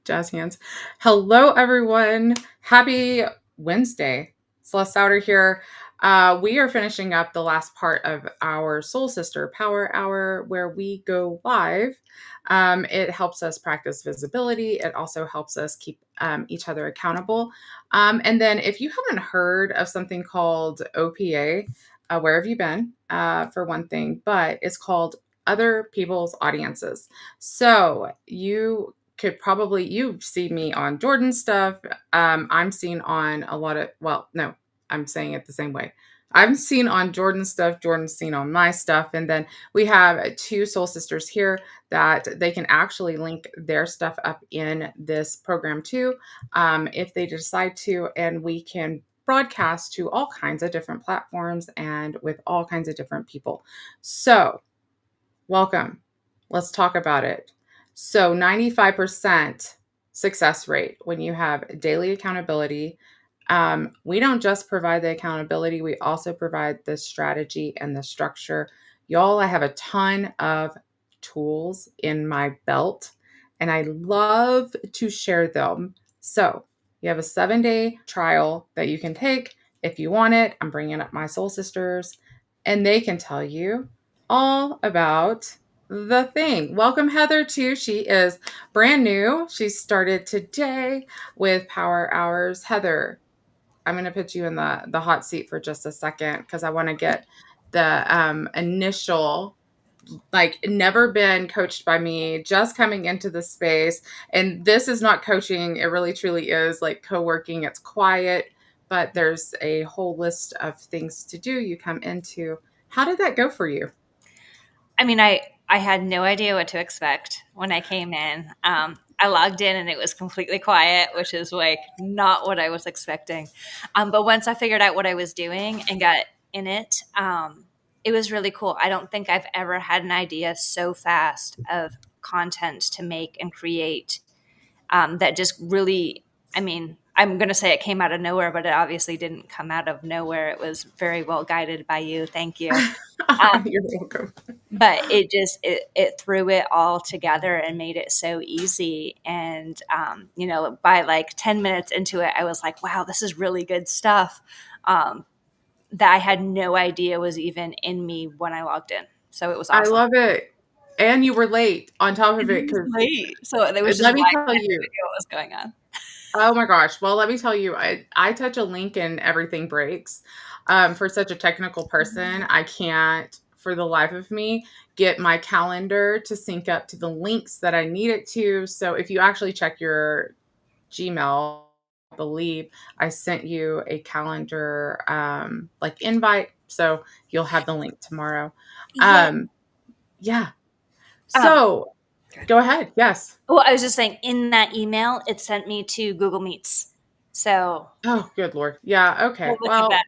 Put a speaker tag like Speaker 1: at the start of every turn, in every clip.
Speaker 1: Jazz hands. Hello, everyone. Happy Wednesday. Celeste Souter here. We are finishing up the last part of our Soul Sister Power Hour where we go live. It helps us practice visibility. It also helps us keep each other accountable. And then if you haven't heard of something called OPA, where have you been, for one thing? But it's called Other People's Audiences. So you see me on Jordan's stuff. I'm seen on a lot of, well, no, I'm saying it the same way. I'm seen on Jordan's stuff. Jordan's seen on my stuff. And then we have two soul sisters here that they can actually link their stuff up in this program too, if they decide to, and we can broadcast to all kinds of different platforms and with all kinds of different people. So welcome. Let's talk about it. So 95% success rate when you have daily accountability. We don't just provide the accountability, we also provide the strategy and the structure. Y'all, I have a ton of tools in my belt and I love to share them. So you have a 7-day trial that you can take if you want it. I'm bringing up my soul sisters and they can tell you all about the thing. Welcome, Heather, too. She is brand new. She started today with Power Hours. Heather, I'm going to put you in the hot seat for just a second because I want to get the initial, like, never been coached by me, just coming into the space. And this is not coaching. It really, truly is like co-working. It's quiet, but there's a whole list of things to do. You come into. How did that go for you?
Speaker 2: I mean, I had no idea what to expect when I came in. I logged in and it was completely quiet, which is like not what I was expecting. But once I figured out what I was doing and got in it, it was really cool. I don't think I've ever had an idea so fast of content to make and create that just really, I mean, I'm going to say it came out of nowhere, but it obviously didn't come out of nowhere. It was very well guided by you. Thank you.
Speaker 1: You're welcome.
Speaker 2: But it threw it all together and made it so easy. And by like 10 minutes into it, I was like, wow, this is really good stuff, that I had no idea was even in me when I logged in. So it was
Speaker 1: I
Speaker 2: awesome.
Speaker 1: love it. And you were late on top of
Speaker 2: And
Speaker 1: it
Speaker 2: it was
Speaker 1: because
Speaker 2: late, so it was just
Speaker 1: let
Speaker 2: my
Speaker 1: me
Speaker 2: I
Speaker 1: tell
Speaker 2: had no
Speaker 1: you.
Speaker 2: idea what was going on.
Speaker 1: Oh my gosh. Well, let me tell you, I touch a link and everything breaks. For such a technical person, I can't, for the life of me, get my calendar to sync up to the links that I need it to. So if you actually check your Gmail, I believe I sent you a calendar like invite. So you'll have the link tomorrow.
Speaker 2: Yeah.
Speaker 1: Um, yeah.
Speaker 2: Um,
Speaker 1: So go ahead. Yes.
Speaker 2: well, I was just saying, in that email, it sent me to Google Meets. So
Speaker 1: Oh, good Lord. Yeah.
Speaker 2: well,
Speaker 1: Okay.
Speaker 2: look at
Speaker 1: Well,
Speaker 2: that.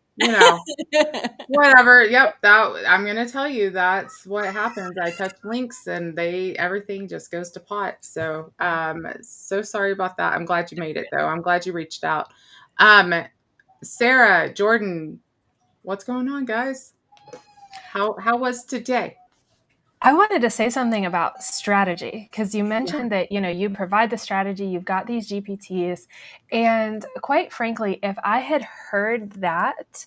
Speaker 1: whatever. Yep. That I'm gonna tell you that's what happens. I touch links and everything just goes to pot. So so sorry about that. I'm glad you made it though. I'm glad you reached out. Um Sarah, Jordan, what's going on, guys? How was today?
Speaker 3: I wanted to say something about strategy because you
Speaker 1: Yeah.
Speaker 3: mentioned that, you provide the strategy, you've got these GPTs. And quite frankly, if I had heard that,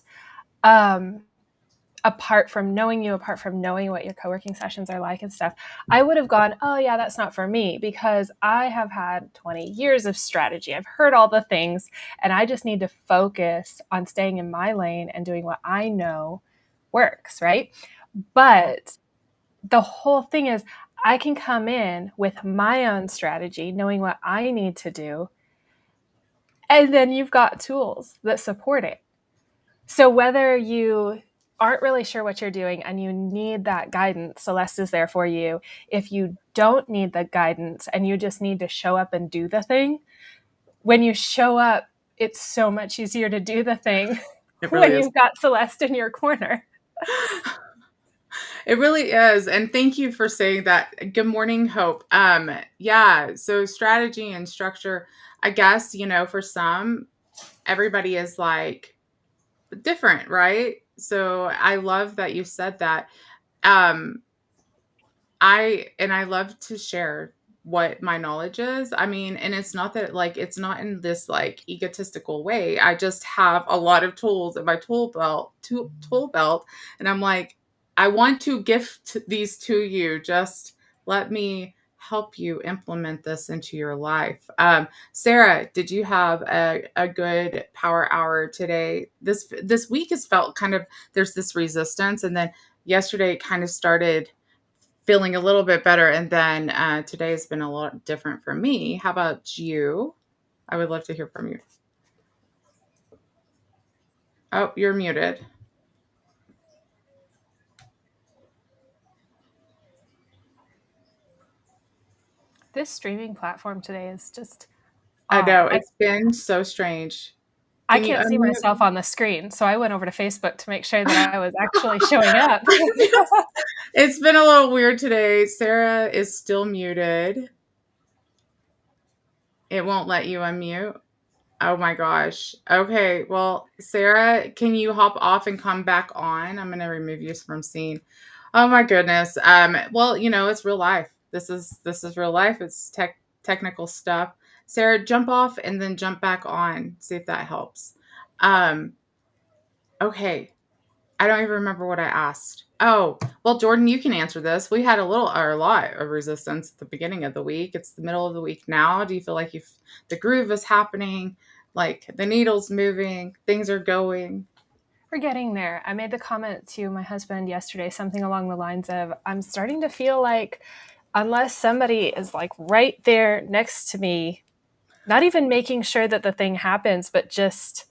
Speaker 3: apart from knowing you, apart from knowing what your co-working sessions are like and stuff, I would have gone, oh yeah, that's not for me because I have had 20 years of strategy. I've heard all the things and I just need to focus on staying in my lane and doing what I know works, right? But the whole thing is I can come in with my own strategy, knowing what I need to do, and then you've got tools that support it. So whether you aren't really sure what you're doing and you need that guidance, Celeste is there for you. If you don't need the guidance and you just need to show up and do the thing, when you show up, it's so much easier to do the thing
Speaker 1: It really
Speaker 3: when
Speaker 1: is.
Speaker 3: you've got Celeste in your corner.
Speaker 1: It really is. And thank you for saying that. Good morning, Hope. Yeah, so strategy and structure, I guess, for some, everybody is like different, right? So I love that you said that. Um, I love to share. what my knowledge is. I mean, and it's not that like it's not in this like egotistical way. I just have a lot of tools in my tool belt, and I'm like, I want to gift these to you. Just let me help you implement this into your life. Sarah, did you have a good power hour today? This week has felt kind of, there's this resistance, and then yesterday it kind of started feeling a little bit better. And then today has been a lot different for me. How about you? I would love to hear from you. Oh, you're muted.
Speaker 3: This streaming platform today is just
Speaker 1: I
Speaker 3: odd.
Speaker 1: know it's been so strange.
Speaker 3: I
Speaker 1: Can you
Speaker 3: can't see
Speaker 1: unmute?
Speaker 3: myself on the screen, so I went over to Facebook to make sure that I was actually showing up.
Speaker 1: It's been a little weird today. Sarah is still muted. It won't let you unmute. Oh my gosh. Okay. Well, Sarah, can you hop off and come back on? I'm going to remove you from scene. Oh my goodness. Well, it's real life. This is real life. It's technical stuff. Sarah, jump off and then jump back on. See if that helps. Um, okay. I don't even remember what I asked. Oh, well, Jordan, you can answer this. We had a lot of resistance at the beginning of the week. It's the middle of the week now. Do you feel like the groove is happening? Like the needle's moving, things are going?
Speaker 3: We're getting there. I made the comment to my husband yesterday, something along the lines of, I'm starting to feel like unless somebody is like right there next to me, not even making sure that the thing happens, but just,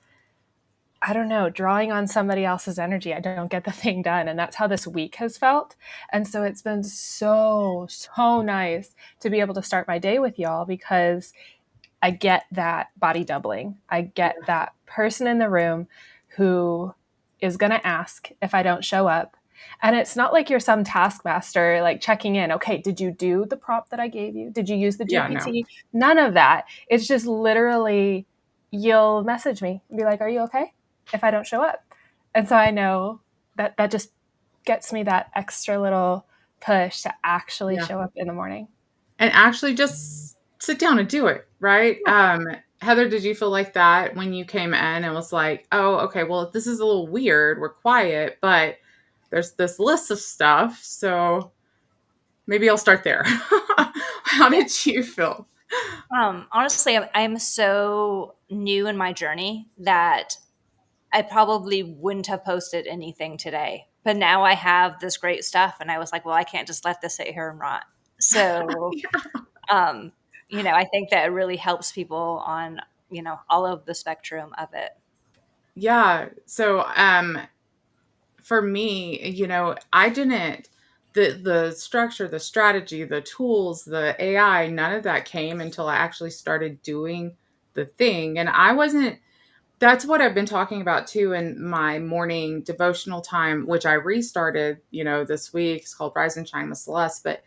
Speaker 3: I don't know, drawing on somebody else's energy, I don't get the thing done. And that's how this week has felt. And so it's been so, so nice to be able to start my day with y'all, because I get that body doubling. I get that person in the room who is going to ask if I don't show up. And it's not like you're some taskmaster, like checking in. Okay, did you do the prompt that I gave you? Did you use the
Speaker 1: Yeah, no.
Speaker 3: GPT? None of that. It's just literally, you'll message me and be like, are you okay if I don't show up? And so I know that just gets me that extra little push to actually
Speaker 1: Yeah.
Speaker 3: show up in the morning.
Speaker 1: And actually just sit down and do it, right? Heather, did you feel like that when you came in and was like, oh, okay, well, this is a little weird. We're quiet, but there's this list of stuff. So maybe I'll start there. How did you feel?
Speaker 2: Honestly, I'm so new in my journey that I probably wouldn't have posted anything today. But now I have this great stuff, and I was like, well, I can't just let this sit here and rot. So, um, I think that it really helps people on, all of the spectrum of it.
Speaker 1: Yeah. So for me, I didn't, the structure, the strategy, the tools, the AI, none of that came until I actually started doing the thing. And I wasn't, that's what I've been talking about too in my morning devotional time, which I restarted, this week. It's called Rise and Shine with Celeste. But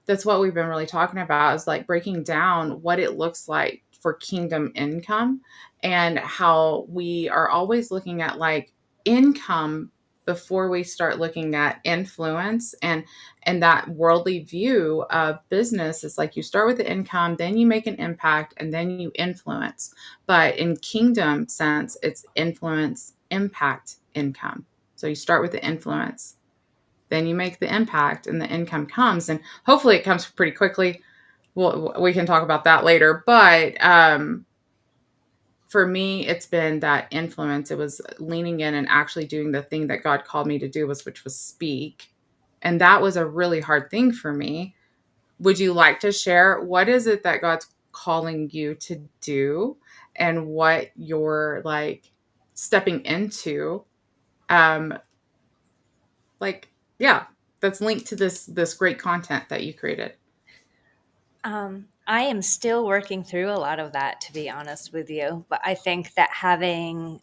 Speaker 1: that's what we've been really talking about, is like breaking down what it looks like for kingdom income, and how we are always looking at like income before we start looking at influence. And that worldly view of business is like, you start with the income, then you make an impact, and then you influence. But in kingdom sense, it's influence, impact, income. So you start with the influence, then you make the impact, and the income comes. And hopefully it comes pretty quickly. We can talk about that later. But for me, it's been that influence. It was leaning in and actually doing the thing that God called me to do, which was speak. And that was a really hard thing for me. Would you like to share, what is it that God's calling you to do, and what you're like stepping into? Like, yeah, that's linked to this great content that you created.
Speaker 2: I am still working through a lot of that, to be honest with you. But I think that having,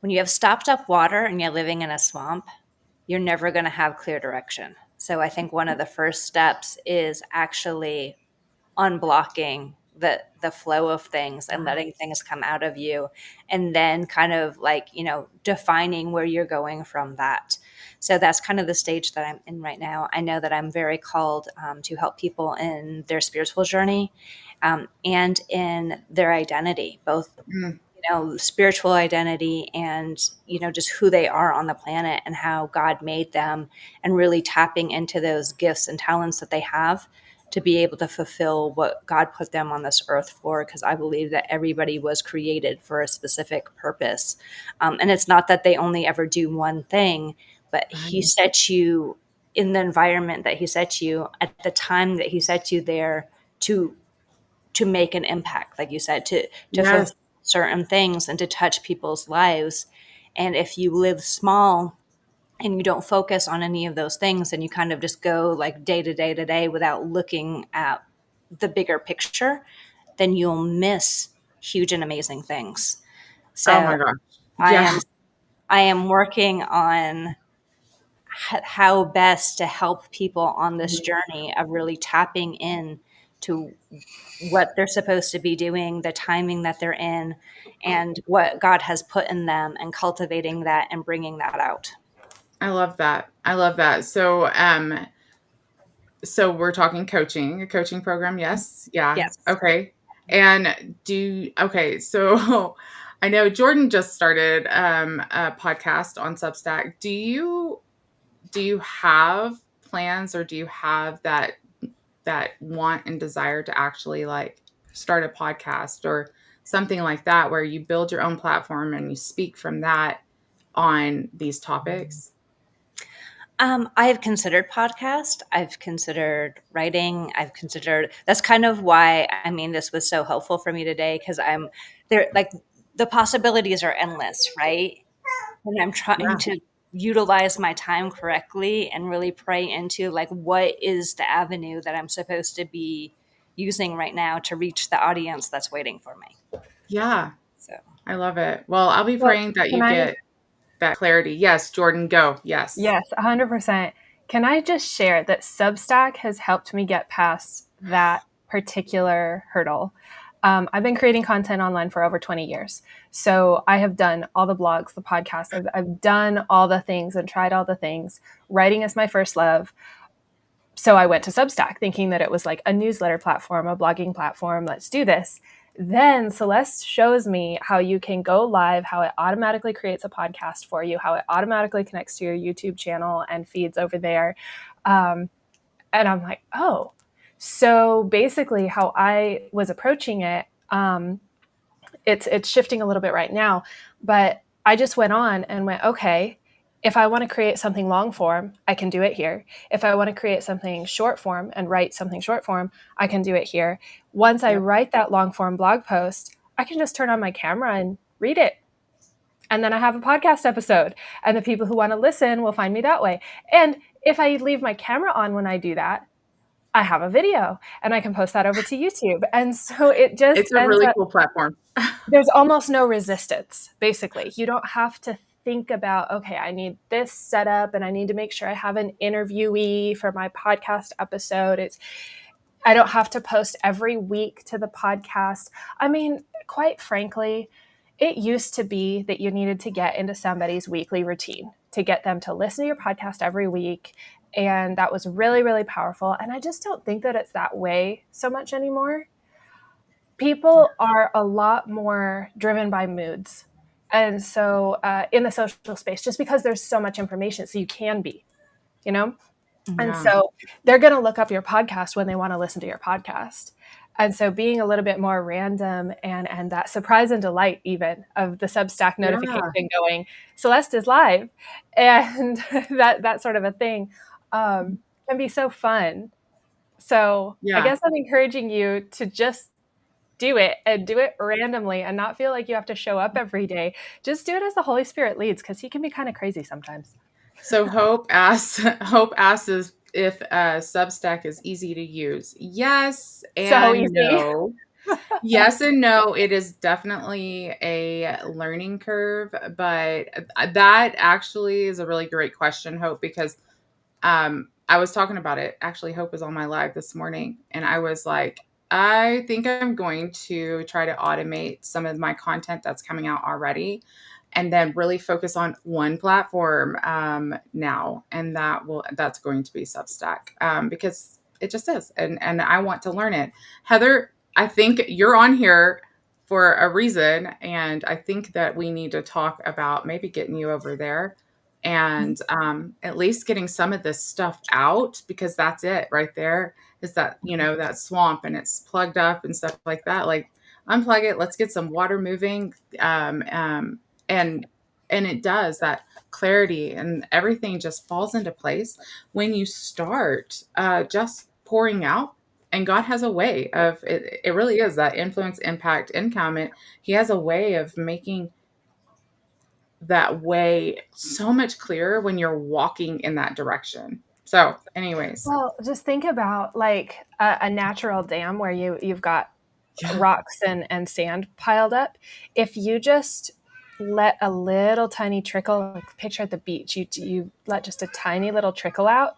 Speaker 2: when you have stopped up water and you're living in a swamp, you're never going to have clear direction. So I think one of the first steps is actually unblocking the flow of things and letting things come out of you, and then kind of like, defining where you're going from that. So that's kind of the stage that I'm in right now. I know that I'm very called to help people in their spiritual journey and in their identity, both
Speaker 1: Mm,
Speaker 2: spiritual identity and, just who they are on the planet and how God made them, and really tapping into those gifts and talents that they have to be able to fulfill what God put them on this earth for. Because I believe that everybody was created for a specific purpose. And it's not that they only ever do one thing, but He
Speaker 1: right.
Speaker 2: set you in the environment that He set you at the time that He set you there to make an impact, like you said, to fulfill
Speaker 1: Yes.
Speaker 2: certain things and to touch people's lives. And if you live small and you don't focus on any of those things, and you kind of just go like day to day to day without looking at the bigger picture, then you'll miss huge and amazing things.
Speaker 1: Oh
Speaker 2: So
Speaker 1: my gosh.
Speaker 2: I am
Speaker 1: Yes.
Speaker 2: I am working on how best to help people on this journey of really tapping in to what they're supposed to be doing, the timing that they're in, and what God has put in them, and cultivating that and bringing that out.
Speaker 1: I love that. I love that. So we're talking coaching, a coaching program. Yes. Yeah.
Speaker 2: Yes.
Speaker 1: Okay. And okay. So I know Jordan just started a podcast on Substack. Do you have plans, or do you have that want and desire to actually like start a podcast or something like that, where you build your own platform and you speak from that on these topics?
Speaker 2: I have considered podcast. I've considered writing. I've considered, that's kind of why, I mean, this was so helpful for me today, because I'm there, like the possibilities are endless, right? And I'm trying
Speaker 1: Yeah.
Speaker 2: to utilize my time correctly and really pray into like what is the avenue that I'm supposed to be using right now to reach the audience that's waiting for me.
Speaker 1: Yeah.
Speaker 2: So
Speaker 1: I love it. Well, I'll be
Speaker 3: Well,
Speaker 1: praying that
Speaker 3: can
Speaker 1: you
Speaker 3: I?
Speaker 1: get that clarity. Yes, Jordan, go. Yes.
Speaker 3: Yes, 100%. Can I just share that Substack has helped me get past that particular hurdle? I've been creating content online for over 20 years. So I have done all the blogs, the podcasts, I've done all the things and tried all the things. Writing is my first love. So I went to Substack thinking that it was like a newsletter platform, a blogging platform. Let's do this. Then Celeste shows me how you can go live, how it automatically creates a podcast for you, how it automatically connects to your YouTube channel and feeds over there. Um, and I'm like, oh. So basically, how I was approaching it, it's shifting a little bit right now, but I just went on and went, okay, if I want to create something long form, I can do it here. If I want to create something short form and write something short form, I can do it here. Once I
Speaker 1: Yep.
Speaker 3: write that long form blog post, I can just turn on my camera and read it. And then I have a podcast episode, and the people who want to listen will find me that way. And if I leave my camera on when I do that, I have a video and I can post that over to YouTube. And so it just
Speaker 1: It's a
Speaker 3: ends
Speaker 1: really
Speaker 3: up,
Speaker 1: cool platform.
Speaker 3: there's almost no resistance, basically. You don't have to think about, okay, I need this set up and I need to make sure I have an interviewee for my podcast episode. I don't have to post every week to the podcast. I mean, quite frankly, it used to be that you needed to get into somebody's weekly routine to get them to listen to your podcast every week. And that was really, really powerful. And I just don't think that it's that way so much anymore. People are a lot more driven by moods. And so in the social space, just because there's so much information, so you can be, you know? And
Speaker 1: Yeah.
Speaker 3: so they're going to look up your podcast when they want to listen to your podcast. And so being a little bit more random and that surprise and delight even of the Substack
Speaker 1: Yeah.
Speaker 3: notification going, Celeste is live, and that sort of a thing can be so fun. So I
Speaker 1: Yeah.
Speaker 3: guess I'm encouraging you to just do it and do it randomly and not feel like you have to show up every day. Just do it as the Holy Spirit leads, because he can be kind of crazy sometimes.
Speaker 1: So Hope asks if Substack is easy to use. Yes
Speaker 3: So
Speaker 1: and
Speaker 3: easy.
Speaker 1: no. Yes and no. It is definitely a learning curve, but that actually is a really great question, Hope, because I was talking about it. Actually, Hope was on my live this morning, and I was like, I think I'm going to try to automate some of my content that's coming out already. and then really focus on one platform now, and that's going to be Substack, because it just is, and I want to learn it. Heather, I think you're on here for a reason, and I think that we need to talk about maybe getting you over there and at least getting some of this stuff out, because that's it right there, is that, that swamp, and it's plugged up and stuff like that. Like, unplug it, let's get some water moving, and it does that. Clarity and everything just falls into place when you start just pouring out. And God has a way of it. It really is that influence, impact, income. He has a way of making that way so much clearer when you're walking in that direction. So, anyways,
Speaker 3: Well, just think about like a natural dam where you've got
Speaker 1: yeah,
Speaker 3: rocks and sand piled up. If you just let a little tiny trickle, like picture at the beach, you let just a tiny little trickle out,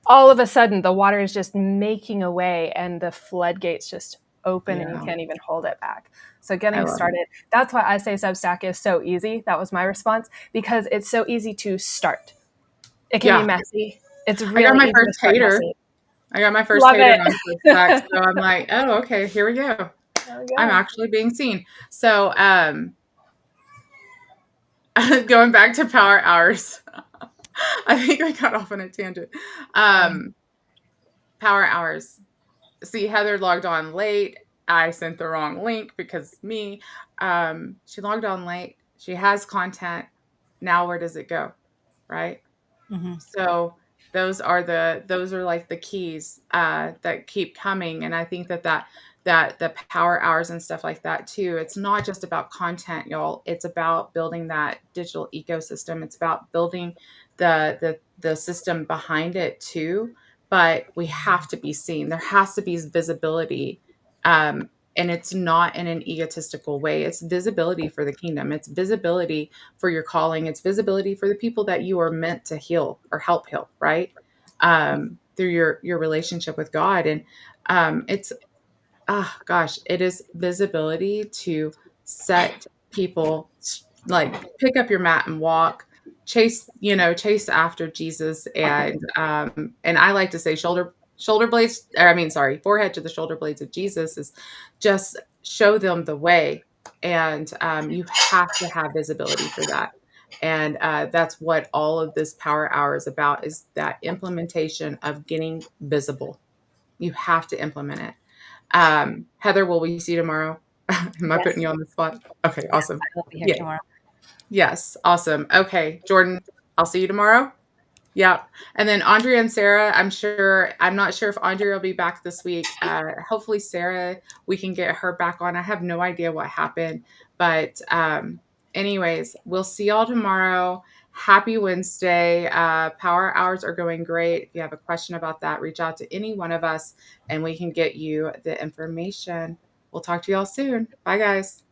Speaker 3: all of a sudden the water is just making a way and the floodgates just open and you
Speaker 1: yeah,
Speaker 3: can't even hold it back. So
Speaker 1: I
Speaker 3: getting
Speaker 1: love it.
Speaker 3: started, that's why I say Substack is so easy. That was my response, because it's so easy to start. It can be
Speaker 1: Yeah,
Speaker 3: messy. It's
Speaker 1: I got
Speaker 3: really
Speaker 1: my
Speaker 3: easy to
Speaker 1: first
Speaker 3: start
Speaker 1: hater.
Speaker 3: messy.
Speaker 1: I got my first
Speaker 3: Love
Speaker 1: hater
Speaker 3: it.
Speaker 1: on Substack, so I'm like, oh, okay, here we go.
Speaker 3: There we
Speaker 1: I'm
Speaker 3: go.
Speaker 1: actually being seen. So, going back to power hours, I think I got off on a tangent. Um, Power hours. See, Heather logged on late. I sent the wrong link because me. She logged on late. She has content. Now where does it go? Right?
Speaker 2: Mm-hmm.
Speaker 1: So those are like the keys that keep coming, and I think that the power hours and stuff like that too. It's not just about content, y'all. It's about building that digital ecosystem. It's about building the system behind it too. But we have to be seen. There has to be visibility. And it's not in an egotistical way. It's visibility for the kingdom. It's visibility for your calling. It's visibility for the people that you are meant to heal or help heal, right? Through your relationship with God. And it's gosh, it is visibility to set people, like, pick up your mat and walk, chase after Jesus. And I like to say shoulder blades, or I mean, sorry, forehead to the shoulder blades of Jesus, is just show them the way. And you have to have visibility for that. And that's what all of this power hour is about, is that implementation of getting visible. You have to implement it. Heather, will we see you tomorrow? Am I putting
Speaker 2: Yes.
Speaker 1: you on the spot? Okay,
Speaker 2: Yes.
Speaker 1: awesome.
Speaker 2: I will be here
Speaker 1: Yeah.
Speaker 2: tomorrow.
Speaker 1: Yes, awesome. Okay, Jordan, I'll see you tomorrow. Yeah. And then Andrea and Sarah, I'm not sure if Andrea will be back this week. Hopefully Sarah, we can get her back on. I have no idea what happened. But anyways, we'll see y'all tomorrow. Happy Wednesday. Power hours are going great. If you have a question about that, reach out to any one of us and we can get you the information. We'll talk to y'all soon. Bye, guys.